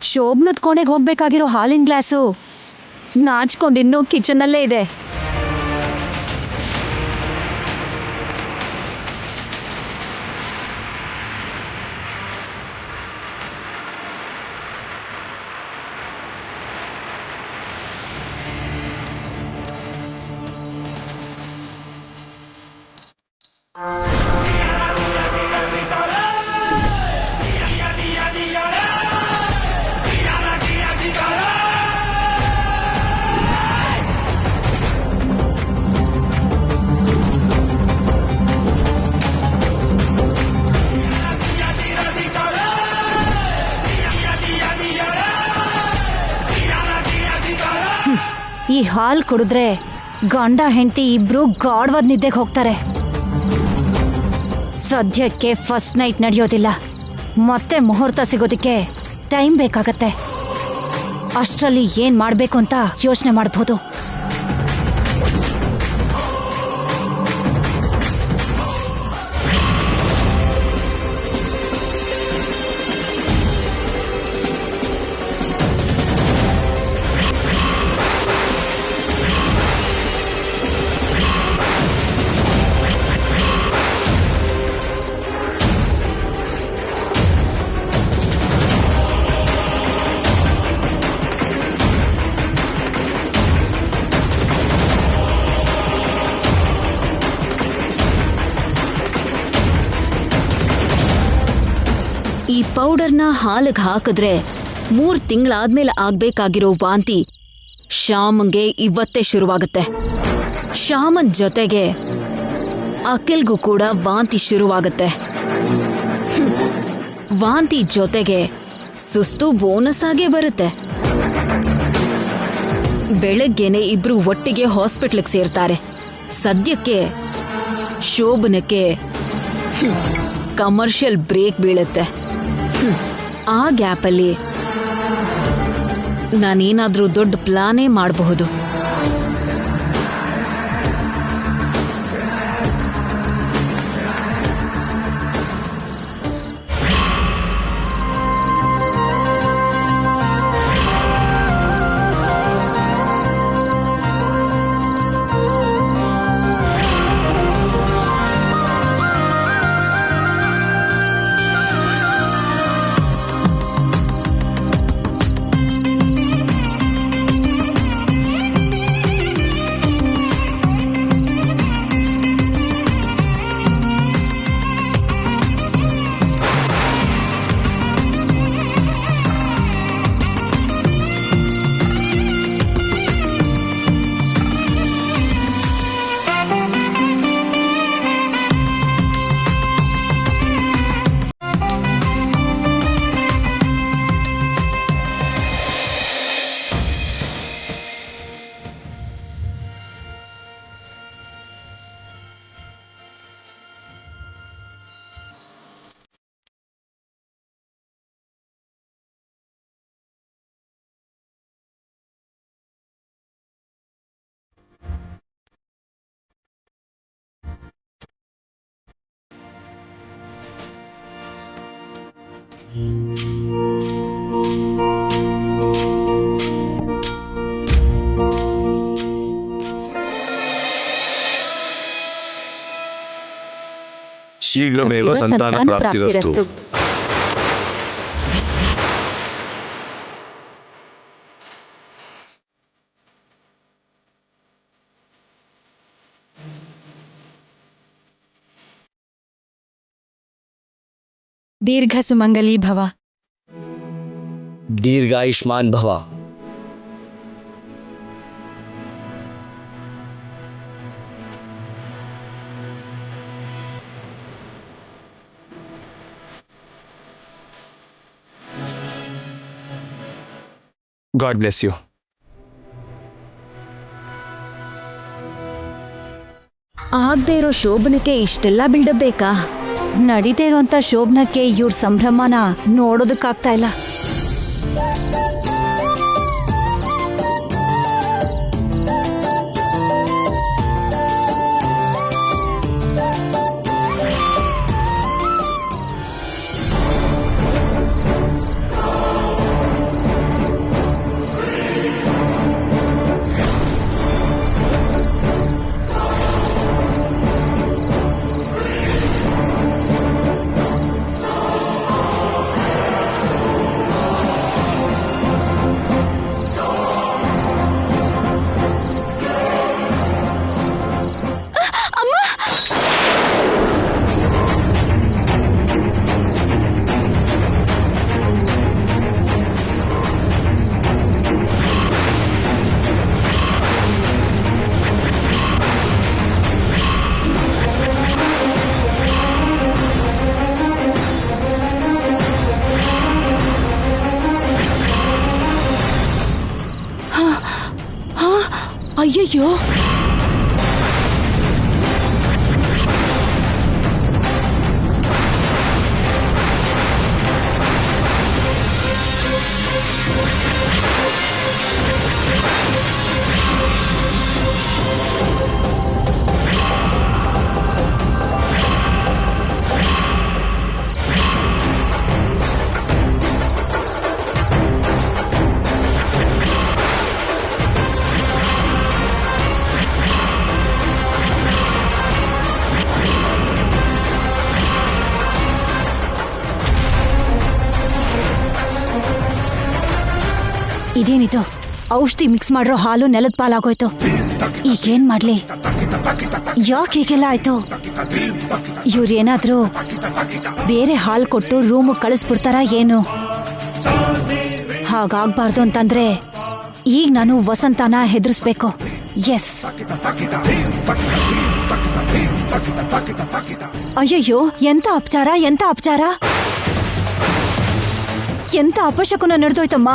ಶೋಭನದ ಕೋಣೆಗೆ ಹೋಗ್ಬೇಕಾಗಿರೋ ಹಾಲಿನ ಗ್ಲಾಸು ನಾಚ್ಕೊಂಡು ಇನ್ನೂ ಕಿಚನ್ನಲ್ಲೇ ಇದೆ. ಈ ಹಾಲ್ ಕುಡಿದ್ರೆ ಗಂಡ ಹೆಂಡತಿ ಇಬ್ರು ಗಾಢವಾದ ನಿದ್ದೆಗೆ ಹೋಗ್ತಾರೆ. ಸದ್ಯಕ್ಕೆ ಫಸ್ಟ್ ನೈಟ್ ನಡೆಯೋದಿಲ್ಲ, ಮತ್ತೆ ಮುಹೂರ್ತ ಸಿಗೋದಕ್ಕೆ ಟೈಮ್ ಬೇಕಾಗತ್ತೆ. ಅಷ್ಟರಲ್ಲಿ ಏನ್ ಮಾಡ್ಬೇಕು ಅಂತ ಯೋಚನೆ ಮಾಡಬಹುದು. ಈ ಪೌಡರ್ನ ಹಾಲಿಗೆ ಹಾಕಿದ್ರೆ 3 ತಿಂಗಳಾದ್ಮೇಲೆ ಆಗ್ಬೇಕಾಗಿರೋ ವಾಂತಿ ಶ್ಯಾಮಂಗೆ ಇವತ್ತೇ ಶುರುವಾಗುತ್ತೆ. ಶ್ಯಾಮನ್ ಜೊತೆಗೆ ಅಖಿಲ್ಗೂ ಕೂಡ ವಾಂತಿ ಶುರುವಾಗುತ್ತೆ. ವಾಂತಿ ಜೊತೆಗೆ ಸುಸ್ತು ಬೋನಸ್ ಆಗೇ ಬರುತ್ತೆ. ಬೆಳಗ್ಗೆನೆ ಇಬ್ರು ಒಟ್ಟಿಗೆ ಹಾಸ್ಪಿಟ್ಲಿಗೆ ಸೇರ್ತಾರೆ. ಸದ್ಯಕ್ಕೆ ಶೋಭನಕ್ಕೆ ಕಮರ್ಷಿಯಲ್ ಬ್ರೇಕ್ ಬೀಳುತ್ತೆ. ಆ ಗ್ಯಾಪಲ್ಲಿ ನಾನೇನಾದ್ರೂ ದೊಡ್ಡ ಪ್ಲಾನೇ ಮಾಡಬಹುದು. शीघ्रमेव संतान प्राप्तिरस्तु। दीर्घ सुमंगली भव। दीर्घायुष्मान भव। God bless you. ಆಗದೆ ಇರೋ ಶೋಭನಕ್ಕೆ ಇಷ್ಟೆಲ್ಲ ಬಿಲ್ಡಪ್ ಬೇಕಾ? ನಡೀತಾ ಇರೋಂಥ ಶೋಭನಕ್ಕೆ ಇವ್ರ ಸಂಭ್ರಮನ ನೋಡೋದಕ್ಕಾಗ್ತಾ ಇಲ್ಲ. ಅಯ್ಯಯ್ಯೋ, ಇದೇನಿದು? ಔಷಧಿ ಮಿಕ್ಸ್ ಮಾಡಿರೋ ಹಾಲು ನೆಲದ ಪಾಲಾಗೋಯ್ತು. ಈಗೇನ್ ಮಾಡ್ಲಿ? ಯಾಕೆ ಹೀಗೆಲ್ಲ ಆಯ್ತು? ಇವ್ರೇನಾದ್ರೂ ಬೇರೆ ಹಾಲು ಕೊಟ್ಟು ರೂಮ್ ಕಳಿಸ್ಬಿಡ್ತಾರ ಏನು? ಹಾಗಾಗ್ಬಾರ್ದು ಅಂತಂದ್ರೆ ಈಗ ನಾನು ವಸಂತನ ಹೆದರ್ಸ್ಬೇಕು. ಎಸ್. ಅಯ್ಯಯ್ಯೋ, ಎಂತ ಅಪಚಾರ, ಎಂತ ಅಪಚಾರ, ಎಂತ ಅಪಶಕುನ ನಡೆದೋಯ್ತಮ್ಮ.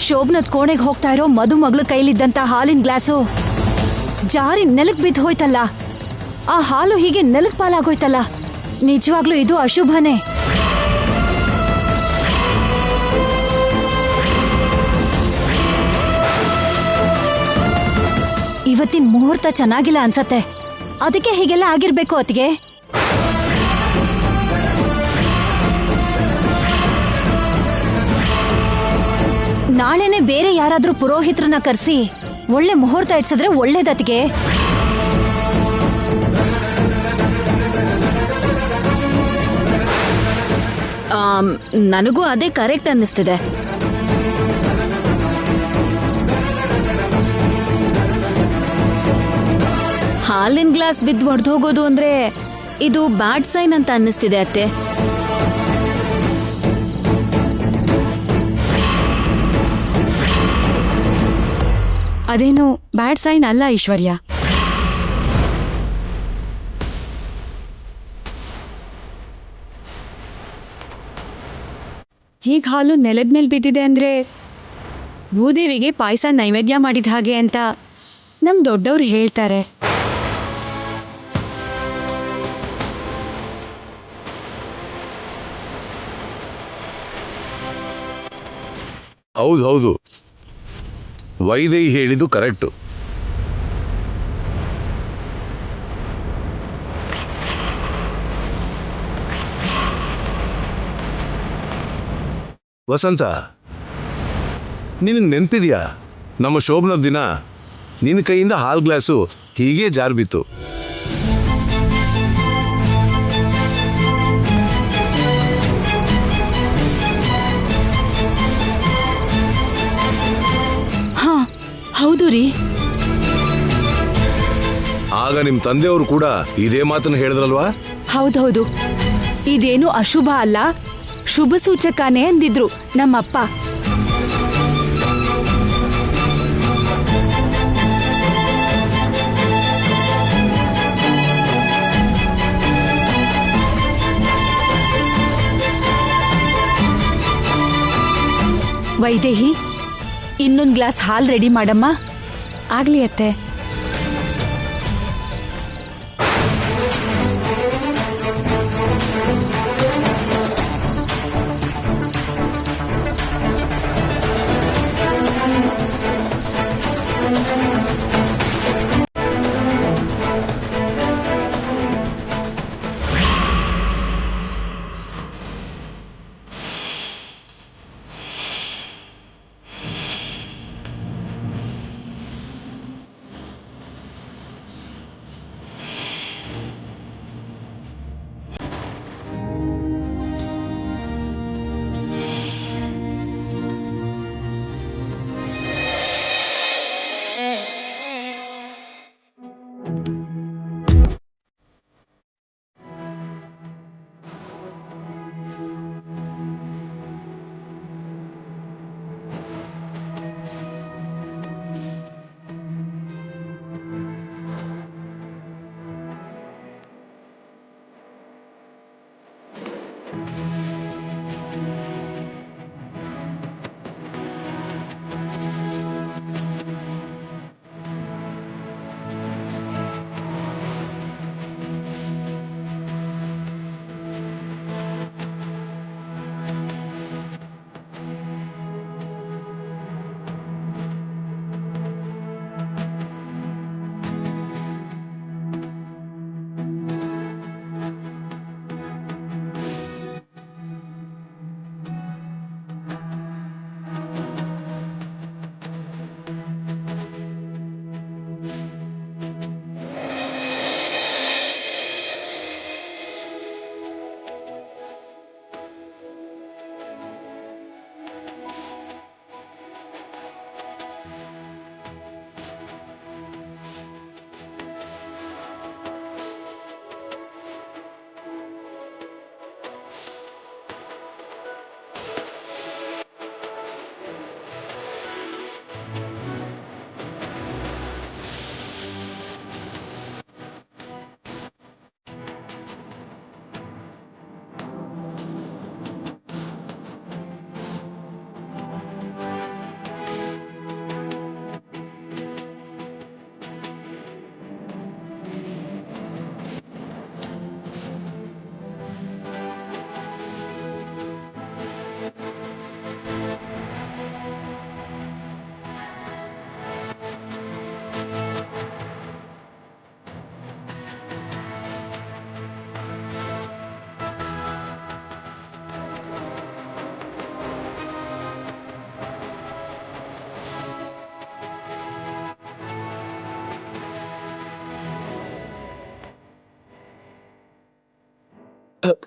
ಶೋಭನದ್ ಕೋಣೆಗೆ ಹೋಗ್ತಾ ಇರೋ ಮದುಮಗಳ ಕೈಲಿದ್ದಂತ ಹಾಲಿನ ಗ್ಲಾಸು ಜಾರಿ ನೆಲಕ್ ಬಿದ್ದು ಹೋಯ್ತಲ್ಲ. ಆ ಹಾಲು ಹೀಗೆ ನೆಲಕ್ ಪಾಲಾಗೋಯ್ತಲ್ಲ. ನಿಜವಾಗ್ಲೂ ಇದು ಅಶುಭನೇ. ಇವತ್ತಿನ ಮುಹೂರ್ತ ಚೆನ್ನಾಗಿಲ್ಲ ಅನ್ಸತ್ತೆ. ಅದಕ್ಕೆ ಹೀಗೆಲ್ಲ ಆಗಿರ್ಬೇಕು ಅತ್ತಿಗೆ. ನಾಳೆನೆ ಬೇರೆ ಯಾರಾದ್ರೂ ಪುರೋಹಿತ್ರನ್ನ ಕರೆಸಿ ಒಳ್ಳೆ ಮುಹೂರ್ತ ಇಡ್ಸಿದ್ರೆ ಒಳ್ಳೇದತ್ತಿಗೆ. ನನಗೂ ಅದೇ ಕರೆಕ್ಟ್ ಅನ್ನಿಸ್ತಿದೆ. ಹಾಲಿನ ಗ್ಲಾಸ್ ಬಿದ್ದು ಒಡೆದು ಹೋಗೋದು ಅಂದ್ರೆ ಇದು ಬ್ಯಾಡ್ ಸೈನ್ ಅಂತ ಅನ್ನಿಸ್ತಿದೆ ಅತ್ತೆ. ಅದೇನು ಬ್ಯಾಡ್ ಸೈನ್ ಅಲ್ಲ ಐಶ್ವರ್ಯ. ಹೀಗ ಹಾಲು ನೆಲದ ಮೇಲೆ ಬಿದ್ದಿದೆ ಅಂದ್ರೆ ಭೂದೇವಿಗೆ ಪಾಯಸ ನೈವೇದ್ಯ ಮಾಡಿದ ಹಾಗೆ ಅಂತ ನಮ್ ದೊಡ್ಡವ್ರು ಹೇಳ್ತಾರೆ. ಹೌದು, ವೈದೇಹಿ ಹೇಳಿದ್ದು ಕರೆಕ್ಟು. ವಸಂತ, ನಿನಗೆ ನೆನಪಿದೆಯಾ ನಮ್ಮ ಶೋಭನದ ದಿನ ನಿನ್ನ ಕೈಯಿಂದ ಹಾಲ್ ಗ್ಲಾಸು ಹೀಗೆ ಜಾರ್ ಬಿತ್ತು. ಹೌದು ರೀ. ಆಗ ನಿಮ್ ತಂದೆಯವರು ಕೂಡ ಇದೇ ಮಾತನ್ನು ಹೇಳಿದ್ರಲ್ವಾ? ಹೌದೌದು, ಇದೇನು ಅಶುಭ ಅಲ್ಲ, ಶುಭ ಸೂಚಕನೇ ಅಂದಿದ್ರು ನಮ್ಮಪ್ಪ. ವೈದೇಹಿ, ಇನ್ನೊಂದು ಗ್ಲಾಸ್ ಹಾಲ್ ರೆಡಿ ಮಾಡಮ್ಮ. ಆಗ್ಲಿ ಅತ್ತೆ.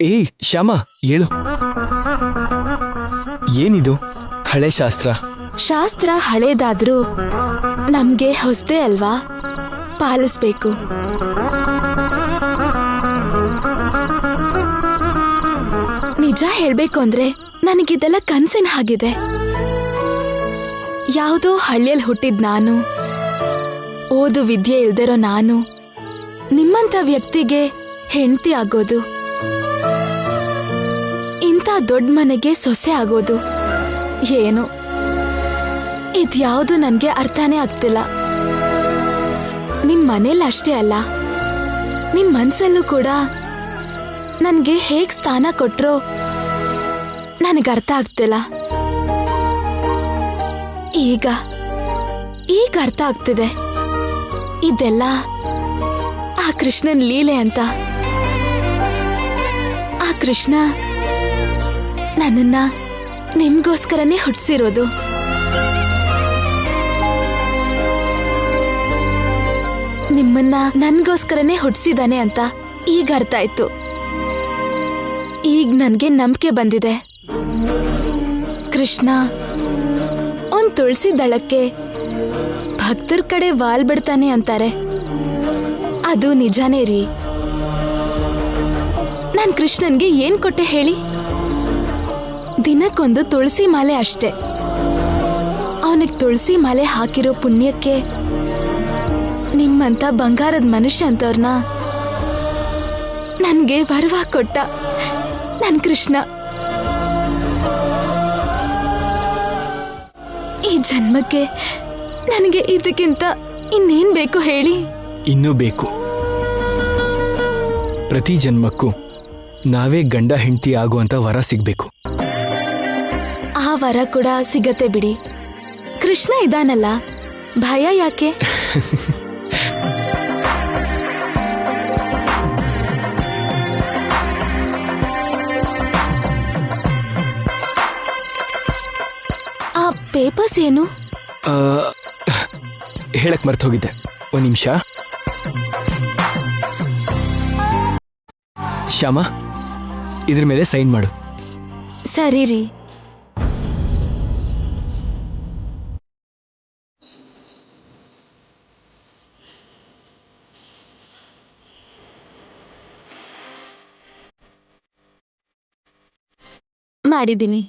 ಏಯ್ ಶ್ಯಾಮ ಹೇಳು. ಏನಿದು ಹಳೆ ಶಾಸ್ತ್ರ? ಶಾಸ್ತ್ರ ಹಳೇದಾದ್ರೂ ನಮ್ಗೆ ಹೊಸದೇ ಅಲ್ವಾ, ಪಾಲಿಸ್ಬೇಕು. ನಿಜ ಹೇಳ್ಬೇಕು ಅಂದ್ರೆ ನನಗಿದೆಲ್ಲ ಕನ್ಸಿನ ಹಾಗಿದೆ. ಯಾವುದೋ ಹಳ್ಳಿಯಲ್ಲಿ ಹುಟ್ಟಿದ್ ನಾನು, ಓದು ವಿದ್ಯೆ ಇಲ್ದಿರೋ ನಾನು ನಿಮ್ಮಂತ ವ್ಯಕ್ತಿಗೆ ಹೆಂಡತಿ ಆಗೋದು, ಇಂಥ ದೊಡ್ಡ ಮನೆಗೆ ಸೊಸೆ ಆಗೋದು, ಏನು ಇದ್ಯಾವುದು ನನ್ಗೆ ಅರ್ಥನೇ ಆಗ್ತಿಲ್ಲ. ನಿಮ್ ಮನೇಲಿ ಅಷ್ಟೇ ಅಲ್ಲ, ನಿಮ್ ಮನ್ಸಲ್ಲೂ ಕೂಡ ನನ್ಗೆ ಹೇಗ್ ಸ್ಥಾನ ಕೊಟ್ರೋ ನನಗರ್ಥ ಆಗ್ತಿಲ್ಲ. ಈಗ ಅರ್ಥ ಆಗ್ತಿದೆ, ಇದೆಲ್ಲ ಆ ಕೃಷ್ಣನ್ ಲೀಲೆ ಅಂತ. ಆ ಕೃಷ್ಣ ನನ್ನನ್ನ ನಿಮ್ಗೋಸ್ಕರನೇ ಹುಟ್ಟಿಸಿರೋದು. ನಿಮ್ಮನ್ನ ನನ್ಗೋಸ್ಕರನೇ ಹುಟ್ಟಿಸಿದಾನೆ ಅಂತ ಈಗ ಅರ್ಥ ಆಯ್ತು. ಈಗ ನನ್ಗೆ ನಂಬಿಕೆ ಬಂದಿದೆ. ಕೃಷ್ಣ ಒಂದ್ ತುಳಸಿ ದಳಕ್ಕೆ ಭಕ್ತರ ಕಡೆ ವಾಲ್ ಬಿಡ್ತಾನೆ ಅಂತಾರೆ, ಅದು ನಿಜಾನೇ ರೀ. ನಾನ್ ಕೃಷ್ಣನ್ಗೆ ಏನ್ ಕೊಟ್ಟೆ ಹೇಳಿ? ದಿನಕ್ಕೊಂದು ತುಳಸಿ ಮಾಲೆ ಅಷ್ಟೆ. ಅವನಿಗೆ ತುಳಸಿ ಮಾಲೆ ಹಾಕಿರೋ ಪುಣ್ಯಕ್ಕೆ ನಿಮ್ಮಂತ ಬಂಗಾರದ ಮನುಷ್ಯ ಅಂತವ್ರನ್ನ ನನ್ಗೆ ವರವಾ ಕೊಟ್ಟ ನನ್ ಕೃಷ್ಣ. ಈ ಜನ್ಮಕ್ಕೆ ನನಗೆ ಇದಕ್ಕಿಂತ ಇನ್ನೇನ್ ಬೇಕು ಹೇಳಿ? ಇನ್ನೂ ಬೇಕು. ಪ್ರತಿ ಜನ್ಮಕ್ಕೂ ನಾವೇ ಗಂಡ ಹೆಂಡತಿ ಆಗುವಂತ ವರ ಸಿಗ್ಬೇಕು. ಆ ವರ ಕೂಡ ಸಿಗತ್ತೆ ಬಿಡಿ. ಕೃಷ್ಣ ಇದಾನಲ್ಲ, ಭಯ ಯಾಕೆ? ಆ ಪೇಪರ್ಸ್ ಏನು? ಹೇಳಕ್ ಮರ್ತು ಹೋಗಿದ್ದೆ, ಒಂದ್ ನಿಮಿಷ. ಶ್ಯಾಮ, ಇದ್ರ ಮೇಲೆ ಸೈನ್ ಮಾಡು. ಸರಿ ರೀ. ಮಾಡಿದ್ದೀನಿ.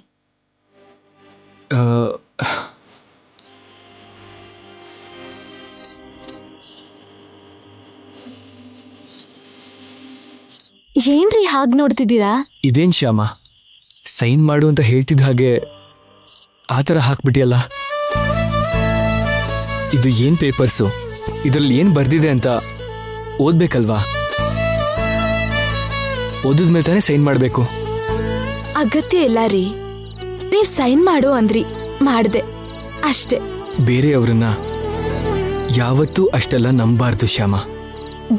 ಏನ್ರಿ ಹಾಗೆ ನೋಡ್ತಿದ್ದೀರಾ? ಇದೇನ್ ಶ್ಯಾಮ, ಸೈನ್ ಮಾಡು ಅಂತ ಹೇಳ್ತಿದ್ದ ಹಾಗೆ ಆ ಥರ ಹಾಕ್ಬಿಟ್ಟಿಯಲ್ಲ. ಇದು ಏನ್ ಪೇಪರ್ಸು? ಇದರಲ್ಲಿ ಏನ್ ಬರ್ದಿದೆ ಅಂತ ಓದ್ಬೇಕಲ್ವಾ? ಓದಿದ್ಮೇಲೆ ತಾನೇ ಸೈನ್ ಮಾಡಬೇಕು. ಅಗತ್ಯ ಇಲ್ಲ ರೀ, ನೀವ್ ಸೈನ್ ಮಾಡು ಅಂದ್ರಿ, ಮಾಡ್ದೆ ಅಷ್ಟೇ. ಬೇರೆಯವ್ರನ್ನ ಯಾವತ್ತೂ ಅಷ್ಟೆಲ್ಲ ನಂಬಾರ್ದು ಶ್ಯಾಮ.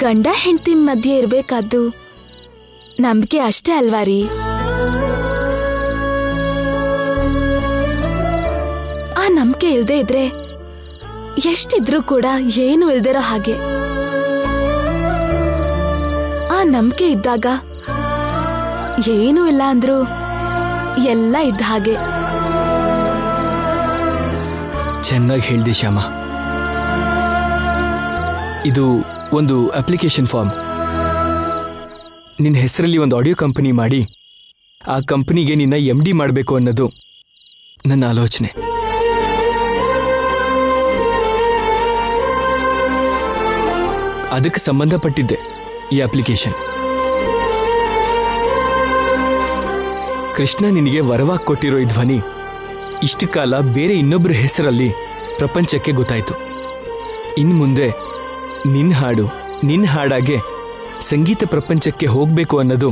ಗಂಡ ಹೆಂಡತಿ ಮಧ್ಯೆ ಇರ್ಬೇಕಾದ್ದು ನಂಬಿಕೆ ಅಷ್ಟೇ ಅಲ್ವಾ ರೀ? ಆ ನಂಬಿಕೆ ಇಲ್ದೇ ಇದ್ರೆ ಎಷ್ಟಿದ್ರೂ ಕೂಡ ಏನು ಇಲ್ದಿರೋ ಹಾಗೆ. ಆ ನಂಬಿಕೆ ಇದ್ದಾಗ ಏನೂ ಇಲ್ಲ ಅಂದ್ರೂ ಎಲ್ಲ ಇದ್ದ ಹಾಗೆ. ಚೆನ್ನಾಗಿ ಹೇಳ್ದೆ ಶ್ಯಾಮ. ಇದು ಒಂದು ಅಪ್ಲಿಕೇಶನ್ ಫಾರ್ಮ್. ನಿನ್ನ ಹೆಸರಲ್ಲಿ ಒಂದು ಆಡಿಯೋ ಕಂಪನಿ ಮಾಡಿ ಆ ಕಂಪನಿಗೆ ನಿನ್ನ MD ಮಾಡಬೇಕು ಅನ್ನೋದು ನನ್ನ ಆಲೋಚನೆ. ಅದಕ್ಕೆ ಸಂಬಂಧಪಟ್ಟಿದ್ದೆ ಈ ಅಪ್ಲಿಕೇಶನ್. ಕೃಷ್ಣ ನಿನಗೆ ವರವಾಗಿ ಕೊಟ್ಟಿರೋ ಈ ಧ್ವನಿ ಇಷ್ಟು ಕಾಲ ಬೇರೆ ಇನ್ನೊಬ್ಬರ ಹೆಸರಲ್ಲಿ ಪ್ರಪಂಚಕ್ಕೆ ಗೊತ್ತಾಯ್ತು. ಇನ್ನು ಮುಂದೆ ನಿನ್ನ ಹಾಡಾಗೆ ಸಂಗೀತ ಪ್ರಪಂಚಕ್ಕೆ ಹೋಗಬೇಕು ಅನ್ನೋದು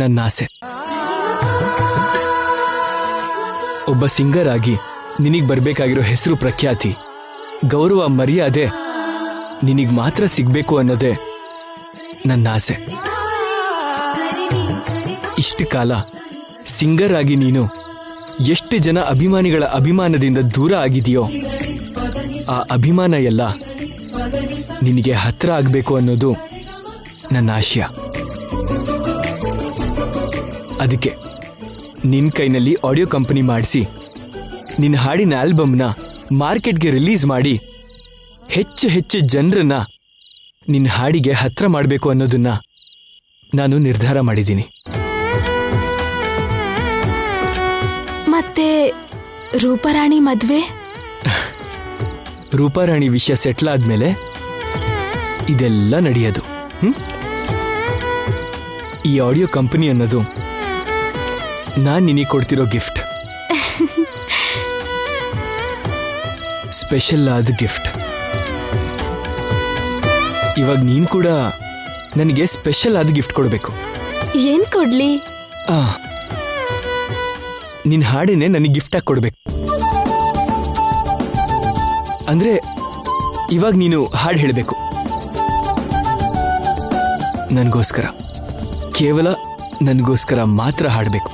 ನನ್ನ ಆಸೆ. ಒಬ್ಬ ಸಿಂಗರ್ ಆಗಿ ನಿನಗೆ ಬರಬೇಕಾಗಿರೋ ಹೆಸರು, ಪ್ರಖ್ಯಾತಿ, ಗೌರವ, ಮರ್ಯಾದೆ ನಿನಗೆ ಮಾತ್ರ ಸಿಗಬೇಕು ಅನ್ನೋದೇ ನನ್ನ ಆಸೆ. ಇಷ್ಟು ಕಾಲ ಸಿಂಗರ್ ಆಗಿ ನೀನು ಎಷ್ಟು ಜನ ಅಭಿಮಾನಿಗಳ ಅಭಿಮಾನದಿಂದ ದೂರ ಆಗಿದೆಯೋ ಆ ಅಭಿಮಾನ ಎಲ್ಲ ನಿನಗೆ ಹತ್ರ ಆಗಬೇಕು ಅನ್ನೋದು ನನ್ನ ಆಶಯ. ಅದಕ್ಕೆ ನಿನ್ನ ಕೈನಲ್ಲಿ ಆಡಿಯೋ ಕಂಪನಿ ಮಾಡಿಸಿ ನಿನ್ನ ಹಾಡಿನ ಆಲ್ಬಮ್ನ ಮಾರ್ಕೆಟ್ಗೆ ರಿಲೀಸ್ ಮಾಡಿ ಹೆಚ್ಚು ಜನರನ್ನ ನಿನ್ನ ಹಾಡಿಗೆ ಹತ್ರ ಮಾಡಬೇಕು ಅನ್ನೋದನ್ನ ನಾನು ನಿರ್ಧಾರ ಮಾಡಿದ್ದೀನಿ. ಮತ್ತೆ ರೂಪರಾಣಿ ಮದ್ವೆ? ರೂಪಾರಾಣಿ ವಿಷಯ ಸೆಟ್ಲ್ ಆದ್ಮೇಲೆ ಇದೆಲ್ಲ ನಡೆಯೋದು. ಈ ಆಡಿಯೋ ಕಂಪನಿ ಅನ್ನೋದು ನಾನು ನಿನಗೆ ಕೊಡ್ತಿರೋ ಗಿಫ್ಟ್, ಸ್ಪೆಷಲ್ ಆದ ಗಿಫ್ಟ್. ಇವಾಗ ನೀನು ಕೂಡ ನನಗೆ ಸ್ಪೆಷಲ್ ಆದ ಗಿಫ್ಟ್ ಕೊಡಬೇಕು. ಏನ್ ಕೊಡ್ಲಿ? ನಿನ್ನ ಹಾಡನ್ನೇ ನನಗೆ ಗಿಫ್ಟಾಗಿ ಕೊಡ್ಬೇಕು. ಅಂದ್ರೆ ಇವಾಗ ನೀನು ಹಾಡು ಹೇಳಬೇಕು ನನಗೋಸ್ಕರ, ಕೇವಲ ನನಗೋಸ್ಕರ ಮಾತ್ರ ಹಾಡಬೇಕು.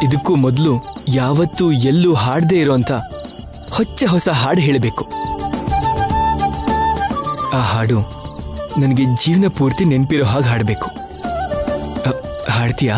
ಇದಕ್ಕೂ ಮೊದಲು ಯಾವತ್ತೂ ಎಲ್ಲೂ ಹಾಡದೇ ಇರೋಂಥ ಹೊಸ ಹಾಡು ಹೇಳಬೇಕು. ಆ ಹಾಡು ನನಗೆ ಜೀವನ ಪೂರ್ತಿ ನೆನಪಿರೋ ಹಾಗೆ ಹಾಡಬೇಕು. ಹಾಡ್ತೀಯಾ?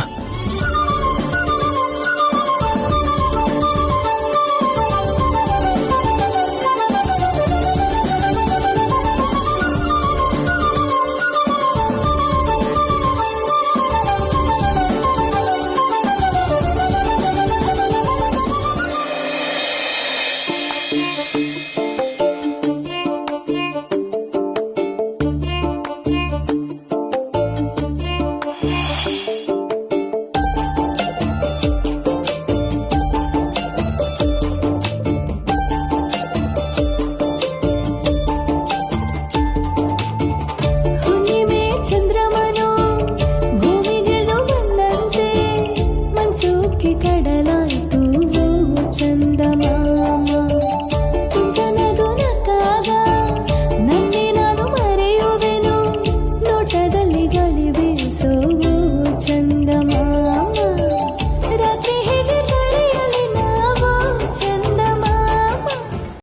ಚಂದ